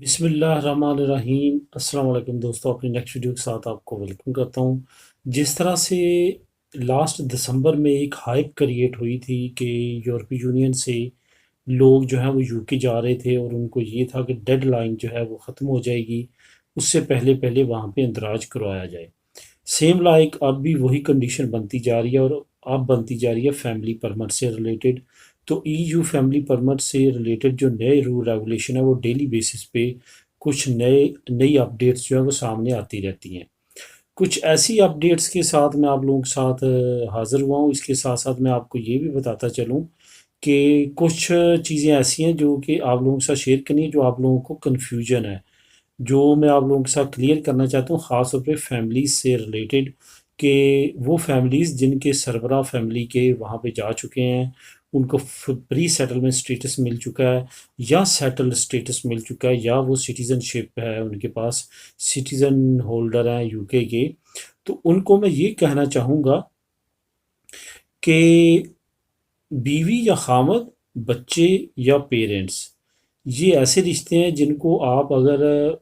बिस्मिल्लाहिर्रहमानिर्रहीम। अस्सलाम वालेकुम दोस्तों, अपनी नेक्स्ट वीडियो के साथ आपको वेलकम करता हूँ। जिस तरह से लास्ट दिसंबर में एक हाइप क्रिएट हुई थी कि यूरोपीय यूनियन से लोग जो हैं वो यूके जा रहे थे और उनको ये था कि डेडलाइन जो है वो ख़त्म हो जाएगी, उससे पहले पहले वहाँ पे इंदराज करवाया जाए। सेम लाइक अब भी वही कंडीशन बनती जा रही है और अब बनती जा रही है फैमिली परमिट से रिलेटेड। तो ईयू फैमिली परमिट से रिलेटेड जो नए रूल रेगुलेशन है वो डेली बेसिस पे कुछ नई अपडेट्स जो है वो सामने आती रहती हैं। कुछ ऐसी अपडेट्स के साथ मैं आप लोगों के साथ हाज़िर हुआ हूँ। इसके साथ साथ मैं आपको ये भी बताता चलूँ कि कुछ चीज़ें ऐसी हैं जो कि आप लोगों के साथ शेयर करनी है, जो आप लोगों को कन्फ्यूजन है, जो मैं आप लोगों के साथ क्लियर करना चाहता हूँ, ख़ास तौर पे फैमिलीज़ से रिलेटेड। कि वो फैमिलीज़ जिनके सरबराह फैमिली के वहाँ पे जा चुके हैं, उनको प्री सेटलमेंट स्टेटस मिल चुका है या सेटल्ड स्टेटस मिल चुका है, या वो सिटीज़नशिप है उनके पास, सिटीज़न होल्डर हैं यूके के। तो उनको मैं ये कहना चाहूँगा कि बीवी या खामद, बच्चे या पेरेंट्स, ये ऐसे रिश्ते हैं जिनको आप अगर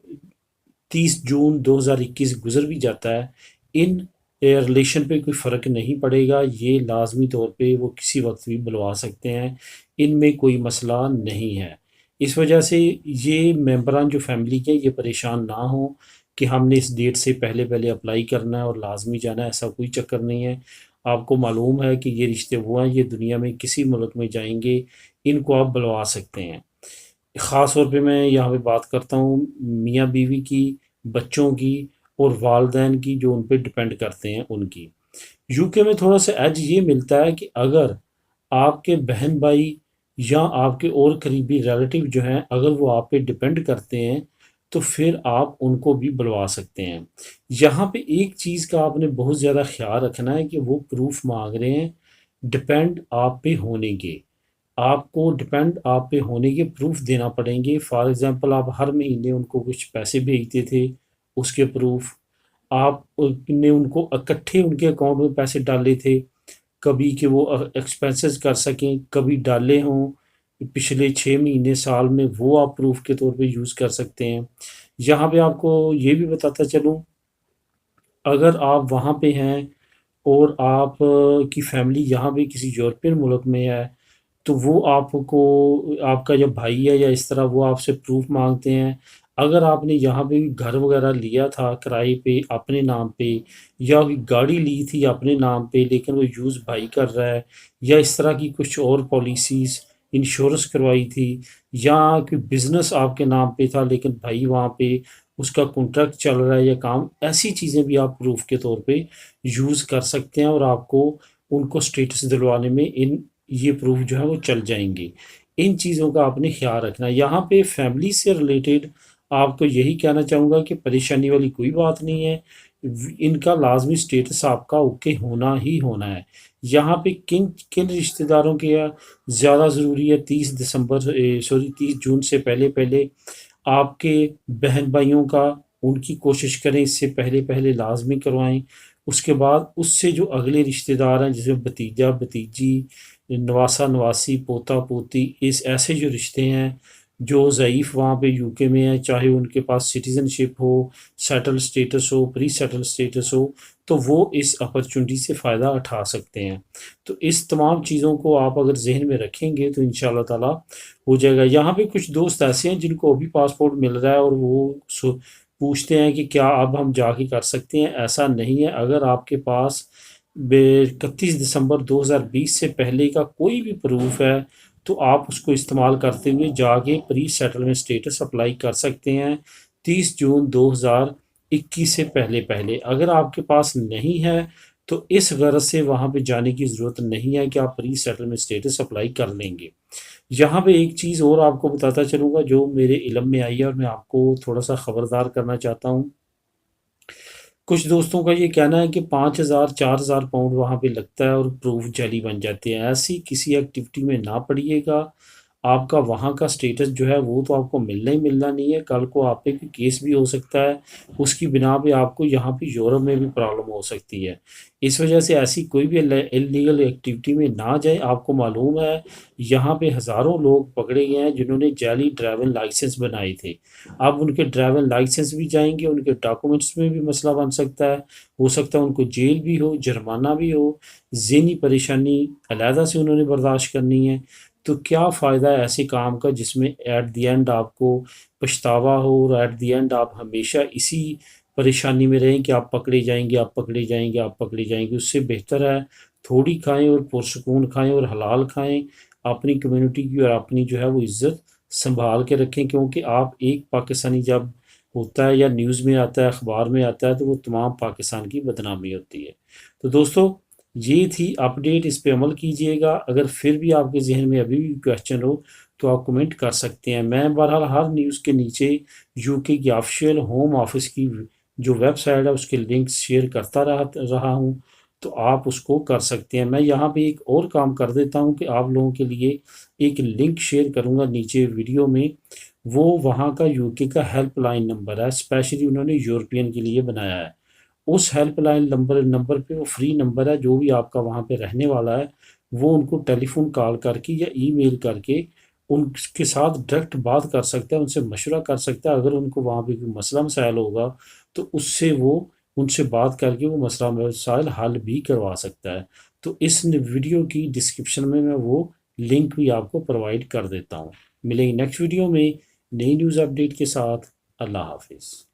30 जून 2021 गुजर भी जाता है, इन रिलेशन पे कोई फ़र्क नहीं पड़ेगा। ये लाजमी तौर पे वो किसी वक्त भी बुलवा सकते हैं, इनमें कोई मसला नहीं है। इस वजह से ये मेंबरान जो फैमिली के ये परेशान ना हों कि हमने इस डेट से पहले पहले अप्लाई करना है और लाजमी जाना है, ऐसा कोई चक्कर नहीं है। आपको मालूम है कि ये रिश्ते वो हैं, ये दुनिया में किसी मुल्क में जाएंगे, इनको आप बुलवा सकते हैं। ख़ास तौर पे मैं यहाँ पे बात करता हूँ मियाँ बीवी की, बच्चों की और वालदैन की जो उन पे डिपेंड करते हैं उनकी। यूके में थोड़ा सा एज ये मिलता है कि अगर आपके बहन भाई या आपके और करीबी रिलेटिव जो हैं, अगर वो आप पे डिपेंड करते हैं तो फिर आप उनको भी बुलवा सकते हैं। यहाँ पे एक चीज़ का आपने बहुत ज़्यादा ख्याल रखना है कि वो प्रूफ मांग रहे हैं डिपेंड आप पे होने के। आपको डिपेंड आप पे होने के प्रूफ देना पड़ेंगे। फॉर एग्ज़ाम्पल आप हर महीने उनको कुछ पैसे भेजते थे, उसके प्रूफ। आपने उनको इकट्ठे उनके अकाउंट में पैसे डाले थे, कभी कि वो एक्सपेंसेस कर सकें, कभी डाले हों पिछले 6 महीने, साल में, वो आप प्रूफ के तौर पे यूज़ कर सकते हैं। यहाँ पे आपको ये भी बताता चलूँ, अगर आप वहाँ पे हैं और आप की फैमिली यहाँ पे किसी यूरोपियन मुल्क में है, तो वो आपको, आपका जब भाई है या इस तरह, वो आपसे प्रूफ मांगते हैं। अगर आपने यहाँ पे घर वगैरह लिया था किराए पे अपने नाम पे, या कोई गाड़ी ली थी अपने नाम पे लेकिन वो यूज़ भाई कर रहा है, या इस तरह की कुछ और पॉलिसीज़, इंश्योरेंस करवाई थी, या कोई बिज़नेस आपके नाम पे था लेकिन भाई वहाँ पे उसका कॉन्ट्रैक्ट चल रहा है या काम, ऐसी चीज़ें भी आप प्रूफ के तौर पे यूज़ कर सकते हैं और आपको उनको स्टेटस दिलवाने में इन ये प्रूफ जो है वो चल जाएंगे। इन चीज़ों का आपने ख्याल रखना है। यहाँ पे फैमिली से रिलेटेड आपको यही कहना चाहूँगा कि परेशानी वाली कोई बात नहीं है। इनका लाजमी स्टेटस आपका ओके होना ही होना है। यहाँ पे किन किन रिश्तेदारों के ज़्यादा ज़रूरी है, 30 जून से पहले पहले आपके बहन भाइयों का, उनकी कोशिश करें इससे पहले पहले लाजमी करवाएं। उसके बाद उससे जो अगले रिश्तेदार हैं, जैसे भतीजा भतीजी, नवासा नवासी, पोता पोती, इस ऐसे जो रिश्ते हैं जो ज़ईफ़ वहाँ पे यूके में है, चाहे उनके पास सिटीज़नशिप हो, सेटल स्टेटस हो, प्री सेटल स्टेटस हो, तो वो इस अपॉर्चुनिटी से फ़ायदा उठा सकते हैं। तो इस तमाम चीज़ों को आप अगर ज़हन में रखेंगे तो इंशाअल्लाह ताला हो जाएगा। यहाँ पे कुछ दोस्त ऐसे हैं जिनको अभी पासपोर्ट मिल रहा है और वो पूछते हैं कि क्या अब हम जाके कर सकते हैं। ऐसा नहीं है। अगर आपके पास 31 दिसंबर 2020 से पहले का कोई भी प्रूफ है तो आप उसको इस्तेमाल करते हुए जाके प्री सेटलमेंट स्टेटस अप्लाई कर सकते हैं 30 जून 2021 से पहले पहले। अगर आपके पास नहीं है तो इस गरज से वहाँ पे जाने की ज़रूरत नहीं है कि आप प्री सेटलमेंट स्टेटस अप्लाई कर लेंगे। यहाँ पे एक चीज़ और आपको बताता चलूँगा जो मेरे इल्म में आई है और मैं आपको थोड़ा सा ख़बरदार करना चाहता हूँ। कुछ दोस्तों का ये कहना है कि 5,000 4,000 पाउंड वहाँ पे लगता है और प्रूफ जाली बन जाते हैं। ऐसी किसी एक्टिविटी में ना पड़िएगा। आपका वहाँ का स्टेटस जो है वो तो आपको मिलना ही मिलना नहीं है। कल को आप पे कोई केस भी हो सकता है, उसकी बिना पे आपको यहाँ पे यूरोप में भी प्रॉब्लम हो सकती है। इस वजह से ऐसी कोई भी इलीगल एक्टिविटी में ना जाए। आपको मालूम है यहाँ पे हज़ारों लोग पकड़े गए हैं जिन्होंने जाली ड्राइविंग लाइसेंस बनाए थे। अब उनके ड्राइविंग लाइसेंस भी जाएंगे, उनके डॉक्यूमेंट्स में भी मसला बन सकता है। हो सकता है उनको जेल भी हो, जुर्माना भी हो, ज़हनी परेशानी अलहदा से उन्होंने बर्दाश्त करनी है। तो क्या फ़ायदा है ऐसे काम का जिसमें एट द एंड आपको पछतावा हो और एट द एंड आप हमेशा इसी परेशानी में रहें कि आप पकड़े जाएंगे, आप पकड़े जाएंगे, आप पकड़े जाएंगे। उससे बेहतर है थोड़ी खाएं और पुरसकून खाएं और हलाल खाएं। अपनी कम्युनिटी की और अपनी जो है वो इज़्ज़त संभाल के रखें, क्योंकि आप एक पाकिस्तानी जब होता है या न्यूज़ में आता है, अखबार में आता है, तो वो तमाम पाकिस्तान की बदनामी होती है। तो दोस्तों, ये थी अपडेट, इस पे अमल कीजिएगा। अगर फिर भी आपके ज़हन में अभी भी क्वेश्चन हो तो आप कमेंट कर सकते हैं। मैं बहरहाल हर न्यूज़ के नीचे यूके की ऑफिशियल होम ऑफिस की जो वेबसाइट है उसके लिंक्स शेयर करता रहा हूँ, तो आप उसको कर सकते हैं। मैं यहाँ पे एक और काम कर देता हूँ कि आप लोगों के लिए एक लिंक शेयर करूँगा नीचे वीडियो में। वो वहाँ का यूके का हेल्पलाइन नंबर है, स्पेशली उन्होंने यूरोपियन के लिए बनाया है। उस हेल्पलाइन नंबर पे वो फ्री नंबर है। जो भी आपका वहाँ पे रहने वाला है वो उनको टेलीफोन कॉल करके या ईमेल करके उनके साथ डायरेक्ट बात कर सकता है, उनसे मशवरा कर सकता है। अगर उनको वहाँ पे कोई मसला मसाइल होगा तो उससे वो उनसे बात करके वो मसला मसाइल हल भी करवा सकता है। तो इस वीडियो की डिस्क्रिप्शन में मैं वो लिंक भी आपको प्रोवाइड कर देता हूँ। मिलेंगे नेक्स्ट वीडियो में नई न्यूज़ अपडेट के साथ। अल्लाह हाफिज़।